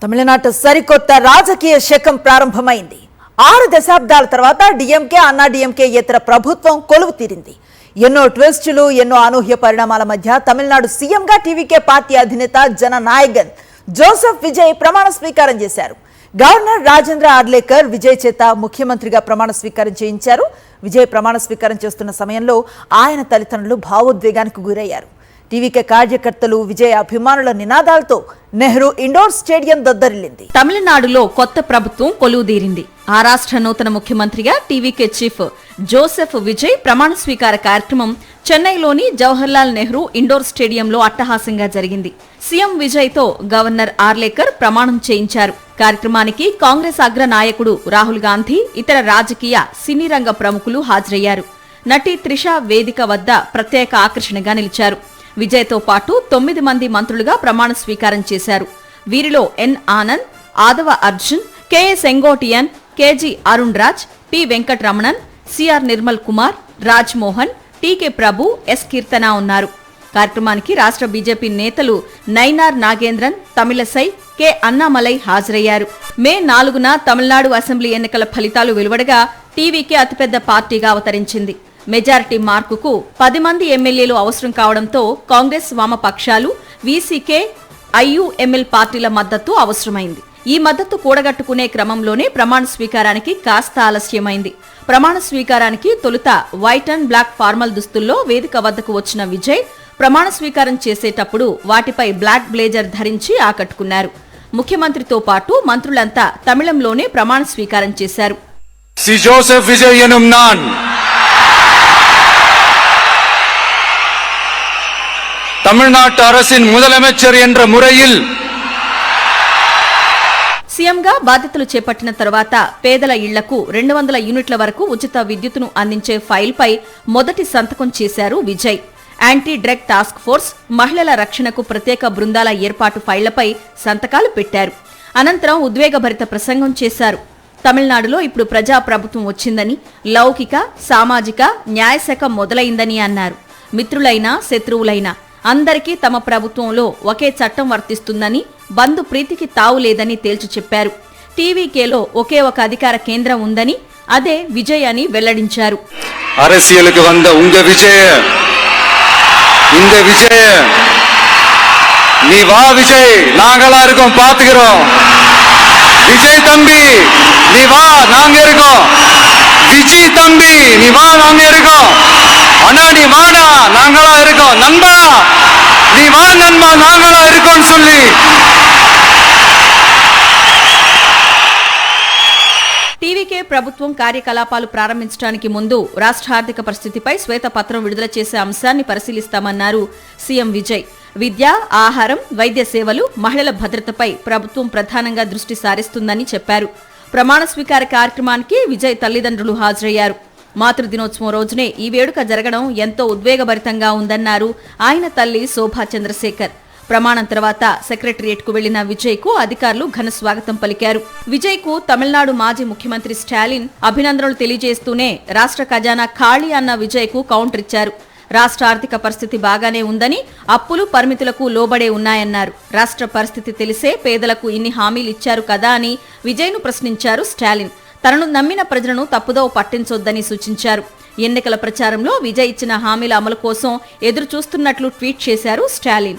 తమిళనాడు సరికొత్త రాజకీయ శకం ప్రారంభమైంది. 6 దశాబ్దాల తర్వాత డిఎంకే అన్నా డిఎంకే ఇతర ప్రభుత్వం కొలువు తీరింది. ఎన్నో ట్విస్టులు, ఎన్నో అనూహ్య పరిణామాల మధ్య తమిళనాడు సీఎంగా టీవీకే పార్టీ అధినేత జననాయగన్ జోసెఫ్ విజయ్ ప్రమాణ స్వీకారం చేశారు. గవర్నర్ రాజేంద్ర ఆర్లేకర్ విజయ్ చేత ముఖ్యమంత్రిగా ప్రమాణ స్వీకారం చేయించారు. విజయ్ ప్రమాణ స్వీకారం చేస్తున్న సమయంలో ఆయన తల్లిదండ్రులు భావోద్వేగానికి గురయ్యారు. టీవీకే కార్యకర్తలు, విజయ్ అభిమానుల నినాదాలతో నెహ్రూ ఇండోర్ స్టేడియం దద్దరిల్లింది. తమిళనాడులో కొత్త ప్రభుత్వం కొలువుదీరింది. ఆ రాష్ట్ర నూతన ముఖ్యమంత్రిగా టీవీకే చీఫ్ జోసెఫ్ విజయ్ ప్రమాణ స్వీకార కార్యక్రమం చెన్నైలోని జవహర్లాల్ నెహ్రూ ఇండోర్ స్టేడియంలో అట్టహాసంగా జరిగింది. సీఎం విజయ్ తో గవర్నర్ ఆర్లేకర్ ప్రమాణం చేయించారు. కార్యక్రమానికి కాంగ్రెస్ అగ్ర నాయకుడు రాహుల్ గాంధీ, ఇతర రాజకీయ సినీ రంగ ప్రముఖులు హాజరయ్యారు. నటి త్రిష వేదిక వద్ద ప్రత్యేక ఆకర్షణగా నిలిచారు. విజయ్తో పాటు 9 మంది మంత్రులుగా ప్రమాణ స్వీకారం చేశారు. వీరిలో N Anand, Aadhav Arjun, K A Sengottaiyan, K G Arun Raj, P Venkataramanan, C R Nirmal Kumar, Raj Mohan, T K Prabhu, S Keerthana ఉన్నారు. కార్యక్రమానికి రాష్ట్ర బీజేపీ నేతలు నైనార్ నాగేంద్రన్, తమిళసై, కె అన్నామలై హాజరయ్యారు. మే 4న తమిళనాడు అసెంబ్లీ ఎన్నికల ఫలితాలు వెలువడగా టీవీకే అతిపెద్ద పార్టీగా అవతరించింది. మెజారిటీ మార్కుకు 10 మంది ఎమ్మెల్యేలు అవసరం కావడంతో కాంగ్రెస్, వామపక్షాలు, వీసీకే, ఐయుఎంఎల్ పార్టీల మద్దతు అవసరమైంది. ఈ మద్దతు కూడగట్టుకునే క్రమంలోనే ప్రమాణ స్వీకారానికి కాస్త ఆలస్యమైంది. ప్రమాణ స్వీకారానికి తొలుత వైట్ అండ్ బ్లాక్ ఫార్మల్ దుస్తుల్లో వేదిక వద్దకు వచ్చిన విజయ్ ప్రమాణ స్వీకారం చేసేటప్పుడు వాటిపై బ్లాక్ బ్లేజర్ ధరించి ఆకట్టుకున్నారు. ముఖ్యమంత్రితో పాటు మంత్రులంతా తమిళంలోనే ప్రమాణ స్వీకారం చేశారు. సి జోసెఫ్ విజయ్ ఎనుం నాన్ தமிழ்நாட்டு அரசின் முதலமைச்சர் என்ற முறையில் సీఎంగా బాధ్యతలు చేపట్టిన తర్వాత పేదల ఇళ్లకు 200 యూనిట్ల వరకు ఉచిత విద్యుత్తును అందించే ఫైల్పై మొదటి సంతకం చేశారు Vijay. Anti drug task force, మహిళల రక్షణకు ప్రత్యేక బృందాల ఏర్పాటు ఫైళ్లపై సంతకాలు పెట్టారు. అనంతరం ఉద్వేగభరిత ప్రసంగం చేశారు. తమిళనాడులో ఇప్పుడు ప్రజాప్రభుత్వం వచ్చిందని, లౌకిక, సామాజిక న్యాయశాఖ మొదలైందని అన్నారు. మిత్రులైనా శత్రువులైనా అందరికీ తమ ప్రభుత్వంలో ఒకే చట్టం వర్తిస్తుందని, బంధు ప్రీతికి తావు లేదని తేల్చి చెప్పారు. టీవీకేలో ఒకే ఒక అధికార కేంద్రం ఉందని, అదే విజయ్ అని వెల్లడించారు. அரசியலுக்கு வந்த உங்க விஜய், இந்த விஜய், நீ வா விஜய், நாங்களா இருக்கோம், பாத்துக்கிறோம். விஜய் தம்பி நீ வா, நாங்க இருக்கோம். விஜய் தம்பி நீ வா, நாங்க இருக்கோம். அண்ணா நீ வாடா, நாங்களா இருக்கோம். நண்பா நீ வா நண்பா, நாங்களா இருக்கோம்னு சொல்லி టీవీకే ప్రభుత్వం కార్యకలాపాలు ప్రారంభించడానికి ముందు రాష్ట్ర ఆర్థిక పరిస్థితిపై శ్వేతపత్రం విడుదల చేసే అంశాన్ని పరిశీలిస్తామన్నారు సీఎం విజయ్. విద్య, ఆహారం, వైద్య సేవలు, మహిళల భద్రతపై ప్రభుత్వం ప్రధానంగా దృష్టి సారిస్తుందని చెప్పారు. ప్రమాణ స్వీకార కార్యక్రమానికి విజయ్ తల్లిదండ్రులు హాజరయ్యారు. మాతృదినోత్సవం రోజునే ఈ వేడుక జరగడం ఎంతో ఉద్వేగభరితంగా ఉందన్నారు ఆయన తల్లి శోభా చంద్రశేఖర్. ప్రమాణం తర్వాత సెక్రటరియట్ కు వెళ్లిన విజయ్ కు అధికారులు ఘన స్వాగతం పలికారు. విజయ్ కు తమిళనాడు మాజీ ముఖ్యమంత్రి స్టాలిన్ అభినందనలు తెలియజేస్తూనే రాష్ట్ర ఖజానా ఖాళీ అన్న విజయ్ కు కౌంటర్ ఇచ్చారు. రాష్ట్ర ఆర్థిక పరిస్థితి బాగానే ఉందని, అప్పులు పరిమితులకు లోబడే ఉన్నాయన్నారు. రాష్ట్ర పరిస్థితి తెలిసే పేదలకు ఇన్ని హామీలు ఇచ్చారు కదా అని విజయ్ను ప్రశ్నించారు స్టాలిన్. తనను నమ్మిన ప్రజలను తప్పుదోవ పట్టించొద్దని సూచించారు. ఎన్నికల ప్రచారంలో విజయ్ ఇచ్చిన హామీల అమలు కోసం ఎదురు చూస్తున్నట్లు ట్వీట్ చేశారు స్టాలిన్.